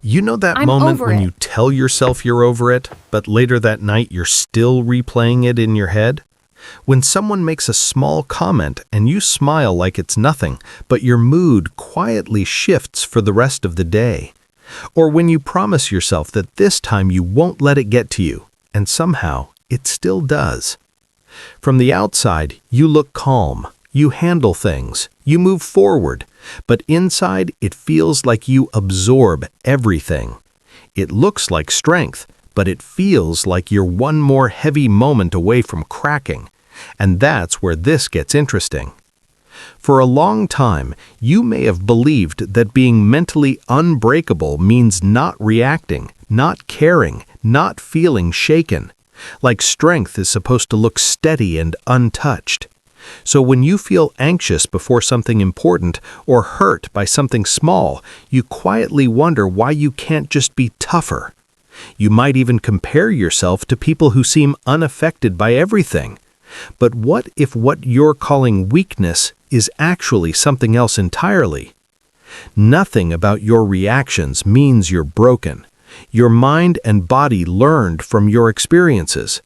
You know that I'm moment over when it. you tell yourself you're over it, but later that night you're still replaying it in your head? When someone makes a small comment and you smile like it's nothing, but your mood quietly shifts for the rest of the day. Or when you promise yourself that this time you won't let it get to you, and somehow it still does. From the outside, you look calm, you handle things, you move forward, but inside it feels like you absorb everything. It looks like strength, but it feels like you're one more heavy moment away from cracking. And that's where this gets interesting. For a long time, you may have believed that being mentally unbreakable means not reacting, not caring, not feeling shaken. Like strength is supposed to look steady and untouched. So when you feel anxious before something important or hurt by something small, you quietly wonder why you can't just be tougher. You might even compare yourself to people who seem unaffected by everything. But what if what you're calling weakness is actually something else entirely? Nothing about your reactions means you're broken. Your mind and body learned from your experiences.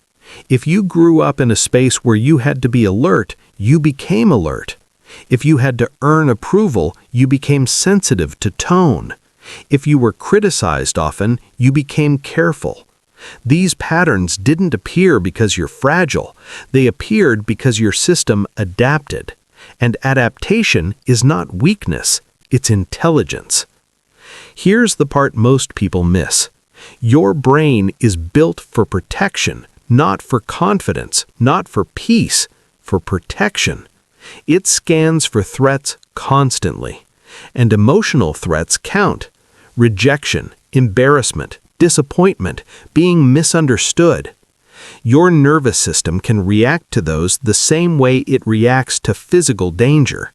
If you grew up in a space where you had to be alert, you became alert. If you had to earn approval, you became sensitive to tone. If you were criticized often, you became careful. These patterns didn't appear because you're fragile. They appeared because your system adapted. And adaptation is not weakness, it's intelligence. Here's the part most people miss. Your brain is built for protection, not for confidence, not for peace, for protection. It scans for threats constantly. And emotional threats count. Rejection, embarrassment, disappointment, being misunderstood. Your nervous system can react to those the same way it reacts to physical danger.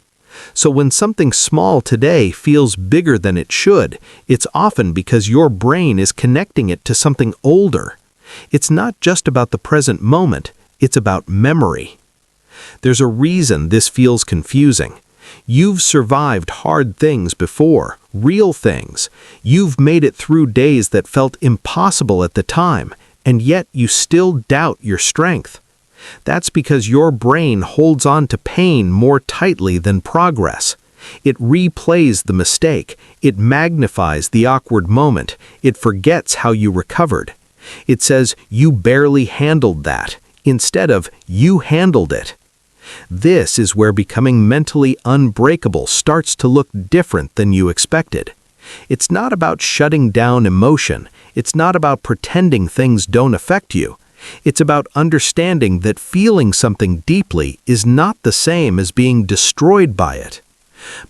So when something small today feels bigger than it should, it's often because your brain is connecting it to something older. It's not just about the present moment, it's about memory. There's a reason this feels confusing. You've survived hard things before, real things. You've made it through days that felt impossible at the time, and yet you still doubt your strength. That's because your brain holds on to pain more tightly than progress. It replays the mistake. It magnifies the awkward moment. It forgets how you recovered. It says you barely handled that, instead of you handled it. This is where becoming mentally unbreakable starts to look different than you expected. It's not about shutting down emotion. It's not about pretending things don't affect you. It's about understanding that feeling something deeply is not the same as being destroyed by it.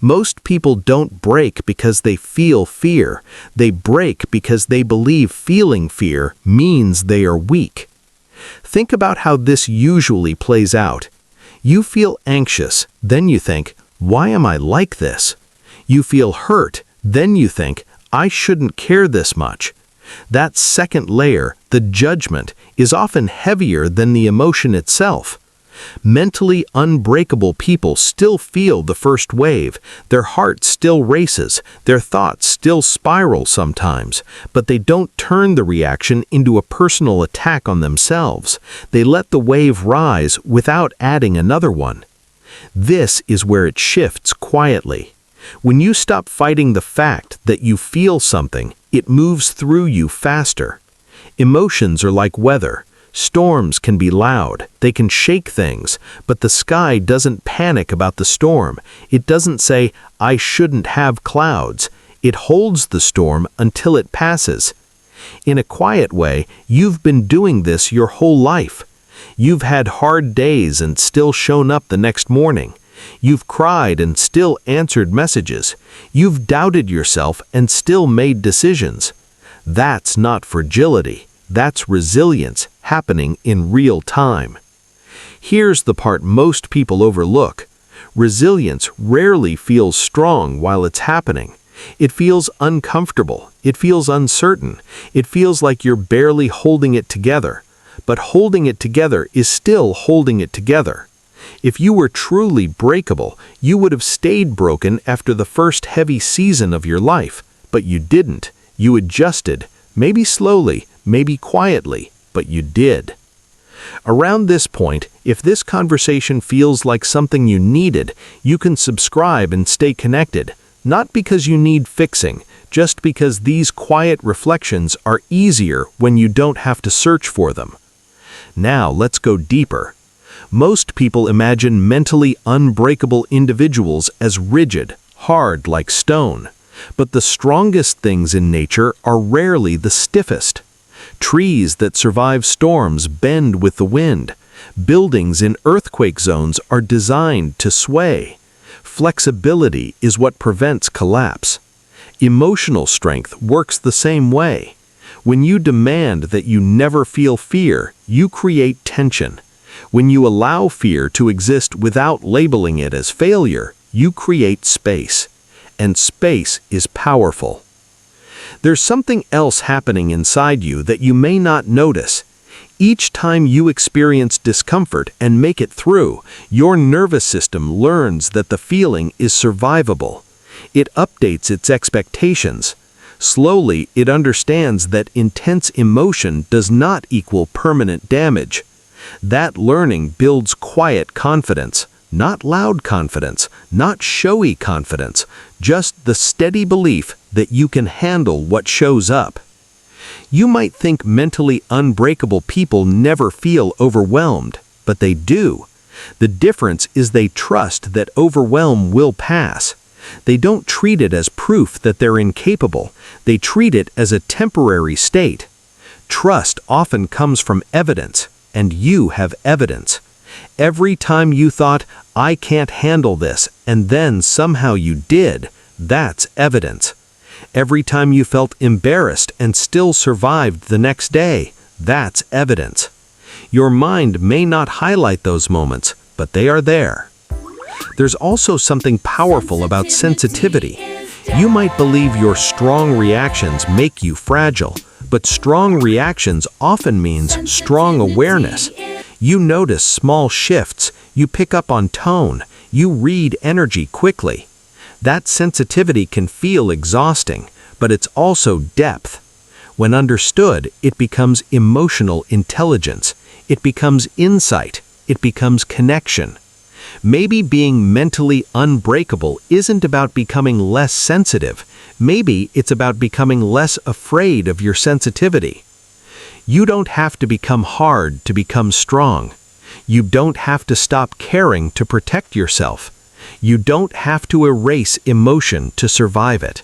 Most people don't break because they feel fear. They break because they believe feeling fear means they are weak. Think about how this usually plays out. You feel anxious, then you think, why am I like this? You feel hurt, then you think, I shouldn't care this much. That second layer, the judgment, is often heavier than the emotion itself. Mentally unbreakable people still feel the first wave, their heart still races, their thoughts still spiral sometimes, but they don't turn the reaction into a personal attack on themselves. They let the wave rise without adding another one. This is where it shifts quietly. When you stop fighting the fact that you feel something, it moves through you faster. Emotions are like weather. Storms can be loud, they can shake things, but the sky doesn't panic about the storm. It doesn't say, I shouldn't have clouds. It holds the storm until it passes. In a quiet way, you've been doing this your whole life. You've had hard days and still shown up the next morning. You've cried and still answered messages. You've doubted yourself and still made decisions. That's not fragility. That's resilience happening in real time. Here's the part most people overlook. Resilience rarely feels strong while it's happening. It feels uncomfortable. It feels uncertain. It feels like you're barely holding it together. But holding it together is still holding it together. If you were truly breakable, you would have stayed broken after the first heavy season of your life, but you didn't. You adjusted, maybe slowly, maybe quietly, but you did. Around this point, if this conversation feels like something you needed, you can subscribe and stay connected, not because you need fixing, just because these quiet reflections are easier when you don't have to search for them. Now let's go deeper. Most people imagine mentally unbreakable individuals as rigid, hard like stone. But the strongest things in nature are rarely the stiffest. Trees that survive storms bend with the wind. Buildings in earthquake zones are designed to sway. Flexibility is what prevents collapse. Emotional strength works the same way. When you demand that you never feel fear, you create tension. When you allow fear to exist without labeling it as failure, you create space. And space is powerful. There's something else happening inside you that you may not notice. Each time you experience discomfort and make it through, your nervous system learns that the feeling is survivable. It updates its expectations. Slowly, it understands that intense emotion does not equal permanent damage. That learning builds quiet confidence. Not loud confidence, not showy confidence, just the steady belief that you can handle what shows up. You might think mentally unbreakable people never feel overwhelmed, but they do. The difference is they trust that overwhelm will pass. They don't treat it as proof that they're incapable. They treat it as a temporary state. Trust often comes from evidence, and you have evidence. Every time you thought, I can't handle this, and then somehow you did, that's evidence. Every time you felt embarrassed and still survived the next day, that's evidence. Your mind may not highlight those moments, but they are there. There's also something powerful about sensitivity. You might believe your strong reactions make you fragile, but strong reactions often means strong awareness. You notice small shifts, you pick up on tone, you read energy quickly. That sensitivity can feel exhausting, but it's also depth. When understood, it becomes emotional intelligence. It becomes insight. It becomes connection. Maybe being mentally unbreakable isn't about becoming less sensitive. Maybe it's about becoming less afraid of your sensitivity. You don't have to become hard to become strong. You don't have to stop caring to protect yourself. You don't have to erase emotion to survive it.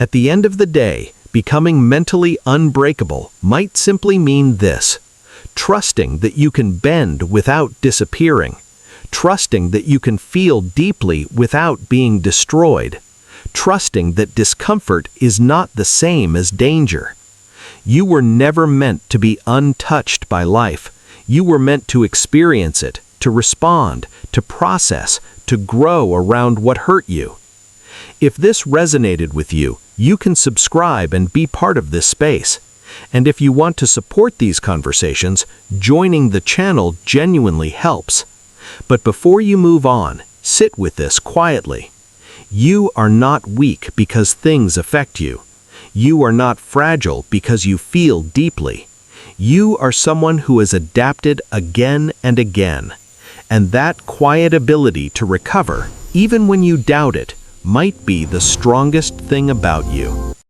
At the end of the day, becoming mentally unbreakable might simply mean this: trusting that you can bend without disappearing, trusting that you can feel deeply without being destroyed, trusting that discomfort is not the same as danger. You were never meant to be untouched by life. You were meant to experience it, to respond, to process, to grow around what hurt you. If this resonated with you, you can subscribe and be part of this space. And if you want to support these conversations, joining the channel genuinely helps. But before you move on, sit with this quietly. You are not weak because things affect you. You are not fragile because you feel deeply. You are someone who has adapted again and again. And that quiet ability to recover, even when you doubt it, might be the strongest thing about you.